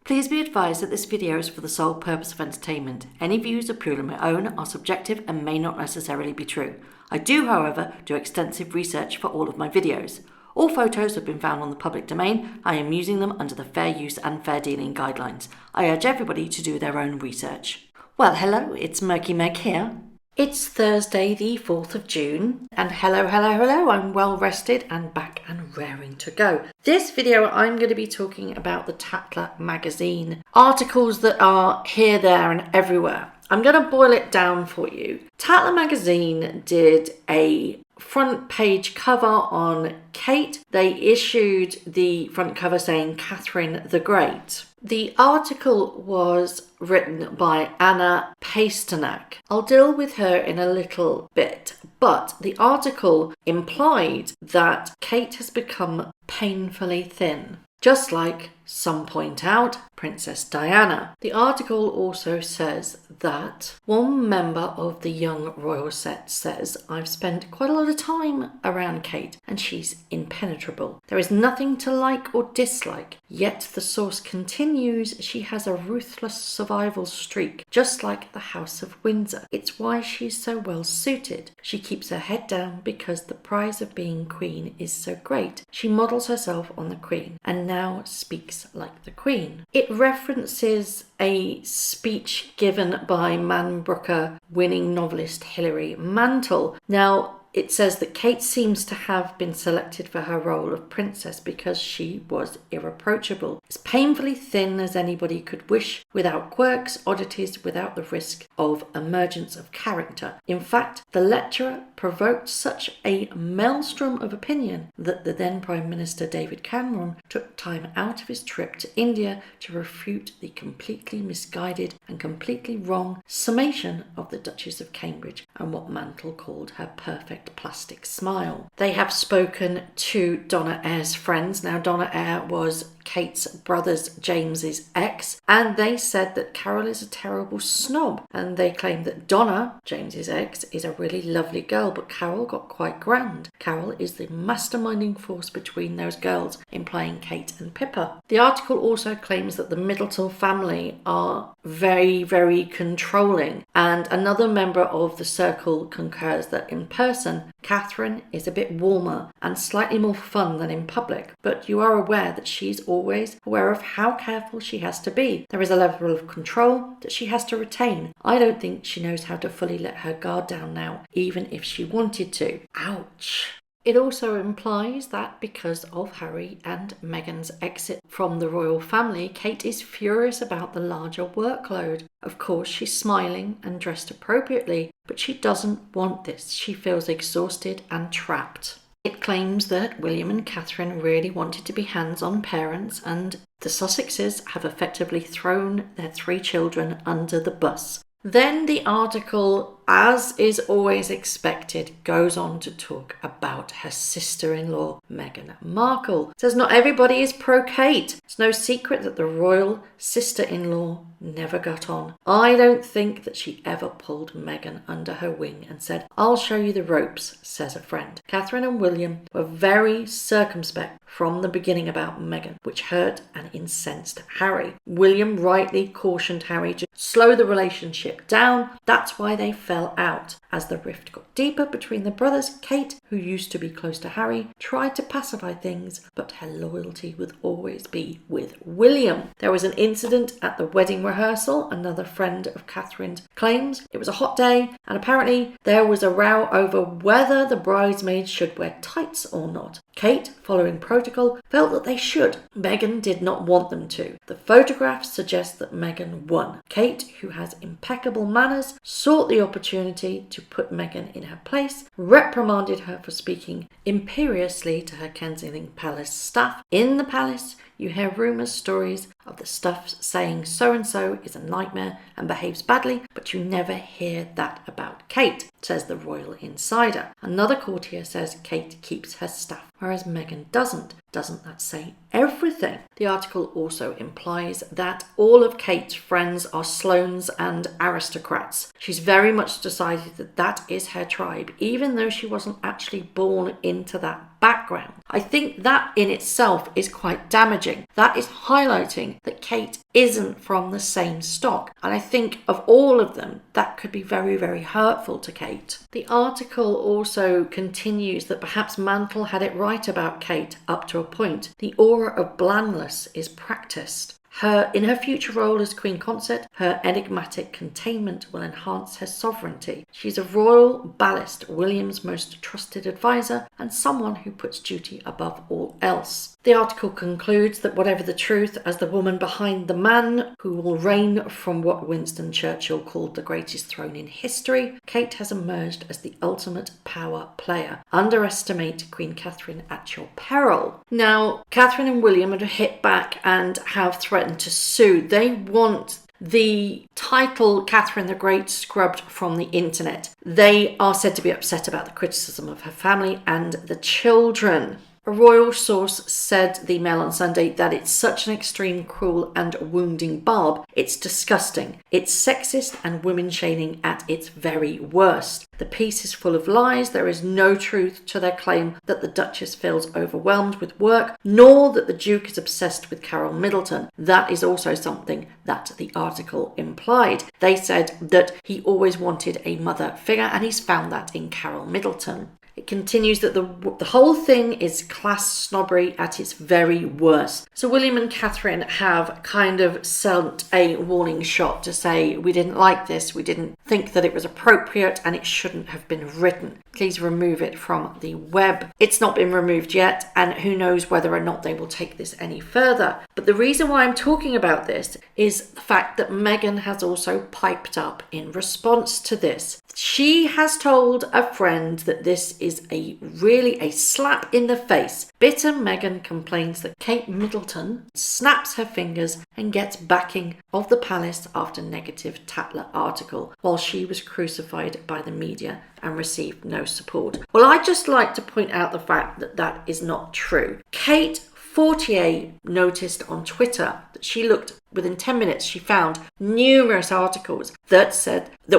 Please be advised that this video is for the sole purpose of entertainment. Any views are purely my own, are subjective and may not necessarily be true. I do, however, do extensive research for all of my videos. All photos have been found on the public domain. I am using them under the fair use and fair dealing guidelines. I urge everybody to do their own research. Well, hello, it's Murky Meg here. It's Thursday the 4th of June, and hello, I'm well rested and back and raring to go. This video I'm going to be talking about the Tatler Magazine, articles that are here, there and everywhere. I'm going to boil it down for you. Tatler Magazine did a front page cover on Kate. They issued the front cover saying Catherine the Great. The article was written by Anna Pasternak. I'll deal with her in a little bit, but the article implied that Kate has become painfully thin, just like some point out Princess Diana. The article also says that one member of the young royal set says, "I've spent quite a lot of time around Kate and she's impenetrable. There is nothing to like or dislike, yet the source continues she has a ruthless survival streak, just like the House of Windsor. It's why she's so well suited. She keeps her head down because the prize of being queen is so great. She models herself on the queen and now speaks like the queen." It references a speech given by Man Booker winning novelist Hilary Mantel. Now, it says that Kate seems to have been selected for her role of princess because she was irreproachable, as painfully thin as anybody could wish, without quirks, oddities, without the risk of emergence of character. In fact, the lecturer provoked such a maelstrom of opinion that the then Prime Minister David Cameron took time out of his trip to India to refute the completely misguided and completely wrong summation of the Duchess of Cambridge and what Mantel called her perfect plastic smile. They have spoken to Donna Eyre's friends. Now, Donna Eyre was Kate's brother's James's ex, and they said that Carol is a terrible snob, and they claim that Donna, James's ex, is a really lovely girl, but Carol got quite grand. Carol is the masterminding force between those girls, implying Kate and Pippa. The article also claims that the Middleton family are very, very controlling, and another member of the circle concurs that in person Catherine is a bit warmer and slightly more fun than in public, but you are aware that she's always aware of how careful she has to be. There is a level of control that she has to retain. I don't think she knows how to fully let her guard down now, even if she wanted to. Ouch. It also implies that because of Harry and Meghan's exit from the royal family, Kate is furious about the larger workload. Of course, she's smiling and dressed appropriately, but she doesn't want this. She feels exhausted and trapped. It claims that William and Catherine really wanted to be hands-on parents, and the Sussexes have effectively thrown their 3 children under the bus. Then the article, as is always expected, goes on to talk about her sister-in-law, Meghan Markle. It says not everybody is pro-Kate. It's no secret that the royal sister-in-law never got on. I don't think that she ever pulled Meghan under her wing and said, "I'll show you the ropes," says a friend. Catherine and William were very circumspect from the beginning about Meghan, which hurt and incensed Harry. William rightly cautioned Harry to slow the relationship down. That's why they fell out. As the rift got deeper between the brothers, Kate, who used to be close to Harry, tried to pacify things, but her loyalty would always be with William. There was an incident at the wedding rehearsal. Another friend of Catherine's claims it was a hot day, and apparently there was a row over whether the bridesmaids should wear tights or not. Kate, following protocol, felt that they should. Meghan did not want them to. The photographs suggest that Meghan won. Kate, who has impeccable manners, sought the opportunity to put Meghan in her place, reprimanded her for speaking imperiously to her Kensington Palace staff. In the palace, you hear rumours, stories of the stuff saying so-and-so is a nightmare and behaves badly, but you never hear that about Kate, says the royal insider. Another courtier says Kate keeps her stuff, whereas Meghan doesn't. Doesn't that say everything? The article also implies that all of Kate's friends are Sloanes and aristocrats. She's very much decided that that is her tribe, even though she wasn't actually born into that background. I think that in itself is quite damaging. That is highlighting that Kate isn't from the same stock. And I think of all of them, that could be very, very hurtful to Kate. The article also continues that perhaps Mantle had it right about Kate up to a point. The aura of blandness is practiced. In her future role as Queen Consort, her enigmatic containment will enhance her sovereignty. She's a royal ballast, William's most trusted advisor, and someone who puts duty above all else. The article concludes that whatever the truth, as the woman behind the man who will reign from what Winston Churchill called the greatest throne in history, Kate has emerged as the ultimate power player. Underestimate Queen Catherine at your peril. Now, Catherine and William are hit back and have threatened to sue. They want the title Catherine the Great scrubbed from the internet. They are said to be upset about the criticism of her family and the children. A royal source said the Mail on Sunday that it's such an extreme, cruel and wounding barb. It's disgusting. It's sexist and women-shaming at its very worst. The piece is full of lies. There is no truth to their claim that the Duchess feels overwhelmed with work, nor that the Duke is obsessed with Carol Middleton. That is also something that the article implied. They said that he always wanted a mother figure, and he's found that in Carol Middleton. It continues that the whole thing is class snobbery at its very worst. So William and Catherine have kind of sent a warning shot to say, we didn't like this, we didn't think that it was appropriate, and it shouldn't have been written. Please remove it from the web. It's not been removed yet, and who knows whether or not they will take this any further. But the reason why I'm talking about this is the fact that Meghan has also piped up in response to this. She has told a friend that this is really a slap in the face. Bitter Meghan complains that Kate Middleton snaps her fingers and gets backing of the palace after negative Tatler article, while she was crucified by the media and received no support. Well, I'd just like to point out the fact that that is not true. Kate Fortier noticed on Twitter that she looked within 10 minutes, she found numerous articles that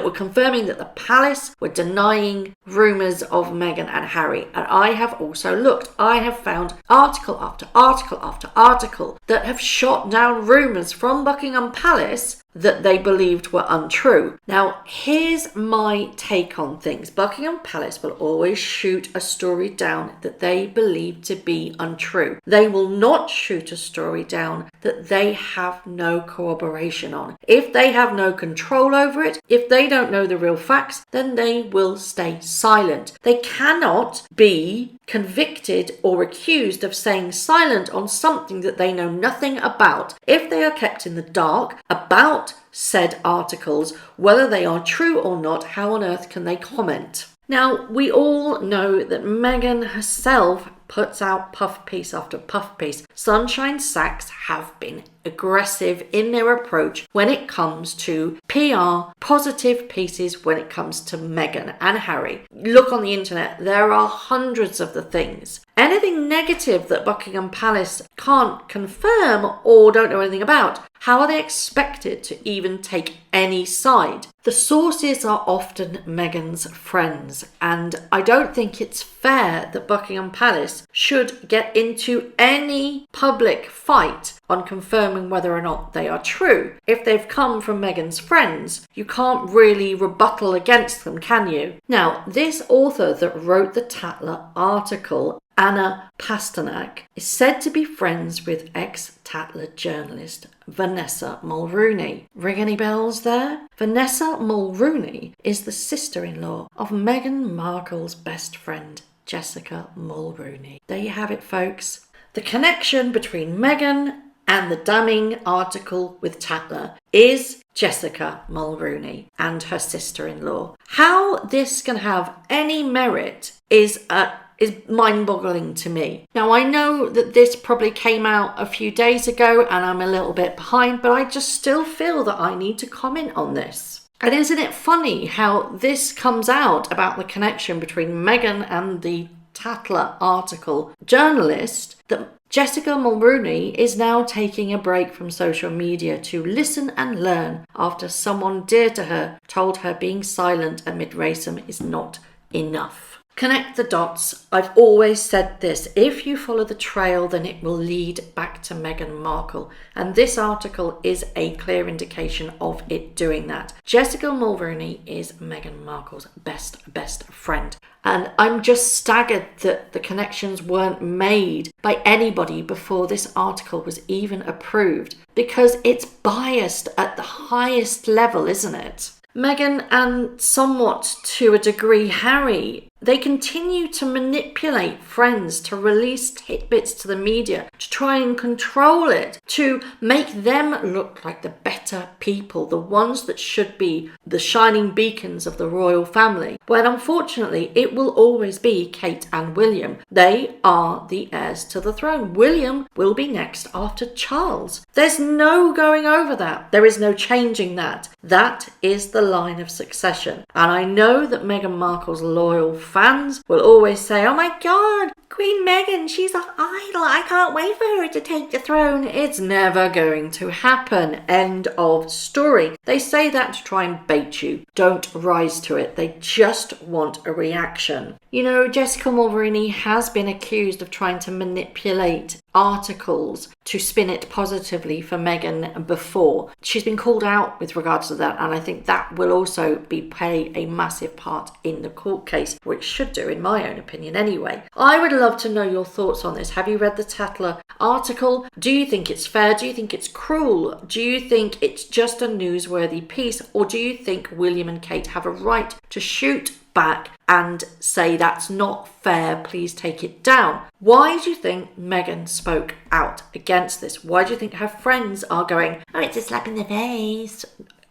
were confirming that the palace were denying rumours of Meghan and Harry. And I have also looked. I have found article after article after article that have shot down rumours from Buckingham Palace that they believed were untrue. Now, here's my take on things. Buckingham Palace will always shoot a story down that they believe to be untrue. They will not shoot a story down that they have no corroboration on. If they have no control over it, if they don't know the real facts, then they will stay silent. They cannot be convicted or accused of staying silent on something that they know nothing about. If they are kept in the dark about said articles, whether they are true or not, how on earth can they comment? Now, we all know that Meghan herself puts out puff piece after puff piece. Sunshine Sacks have been aggressive in their approach when it comes to PR, positive pieces when it comes to Meghan and Harry. Look on the internet, there are hundreds of the things. Anything negative that Buckingham Palace can't confirm or don't know anything about, how are they expected to even take any side? The sources are often Meghan's friends, and I don't think it's fair that Buckingham Palace should get into any public fight on confirming whether or not they are true. If they've come from Meghan's friends, you can't really rebuttal against them, can you? Now, this author that wrote the Tatler article, Anna Pasternak, is said to be friends with ex-Tatler journalist Vanessa Mulrooney. Ring any bells there? Vanessa Mulrooney is the sister-in-law of Meghan Markle's best friend, Jessica Mulrooney. There you have it, folks. The connection between Meghan and the damning article with Tatler is Jessica Mulrooney and her sister-in-law. How this can have any merit is mind-boggling to me. Now, I know that this probably came out a few days ago and I'm a little bit behind, but I just still feel that I need to comment on this. And isn't it funny how this comes out about the connection between Meghan and the Tatler article journalist, that Jessica Mulrooney is now taking a break from social media to listen and learn after someone dear to her told her being silent amid racism is not enough. Connect the dots. I've always said this. If you follow the trail, then it will lead back to Meghan Markle. And this article is a clear indication of it doing that. Jessica Mulroney is Meghan Markle's best friend. And I'm just staggered that the connections weren't made by anybody before this article was even approved, because it's biased at the highest level, isn't it? Meghan, and somewhat to a degree Harry, they continue to manipulate friends to release tidbits to the media, to try and control it, to make them look like the better people, the ones that should be the shining beacons of the royal family, when unfortunately it will always be Kate and William. They are the heirs to the throne. William will be next after Charles. There's no going over that. There is no changing that. That is the line of succession. And I know that Meghan Markle's loyal fans will always say, oh my God, Queen Meghan, she's our idol. I can't wait for her to take the throne. It's never going to happen. End of story. They say that to try and bait you. Don't rise to it. They just want a reaction. You know, Jessica Mulroney has been accused of trying to manipulate articles to spin it positively for Meghan before. She's been called out with regards to that, and I think that will also play a massive part in the court case, which should do, in my own opinion anyway. I would love to know your thoughts on this. Have you read the Tatler article? Do you think it's fair? Do you think it's cruel? Do you think it's just a newsworthy piece? Or do you think William and Kate have a right to shoot back and say that's not fair, please take it down? Why do you think Meghan spoke out against this? Why do you think her friends are going, oh, it's a slap in the face?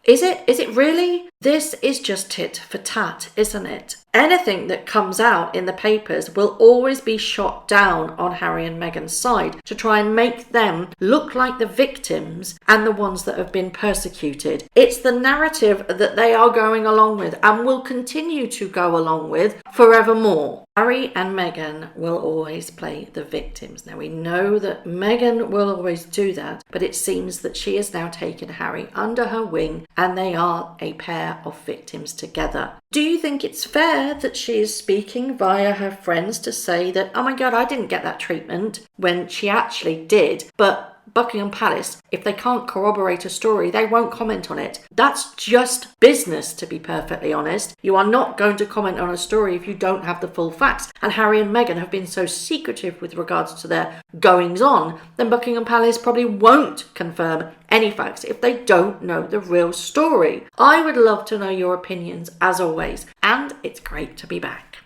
Is it? Is it really? This is just tit for tat, isn't it? Anything that comes out in the papers will always be shot down on Harry and Meghan's side to try and make them look like the victims and the ones that have been persecuted. It's the narrative that they are going along with and will continue to go along with forevermore. Harry and Meghan will always play the victims. Now, we know that Meghan will always do that, but it seems that she has now taken Harry under her wing and they are a pair of victims together. Do you think it's fair that she is speaking via her friends to say that, oh my God, I didn't get that treatment, when she actually did? But Buckingham Palace, if they can't corroborate a story, they won't comment on it. That's just business, to be perfectly honest. You are not going to comment on a story if you don't have the full facts. And Harry and Meghan have been so secretive with regards to their goings on, then Buckingham Palace probably won't confirm any facts if they don't know the real story. I would love to know your opinions as always, and it's great to be back.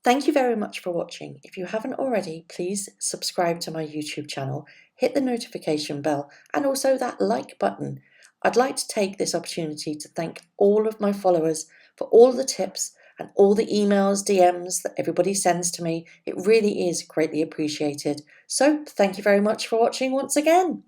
Thank you very much for watching. If you haven't already, please subscribe to my YouTube channel, hit the notification bell, and also that like button. I'd like to take this opportunity to thank all of my followers for all the tips and all the emails, DMs that everybody sends to me. It really is greatly appreciated. So thank you very much for watching once again.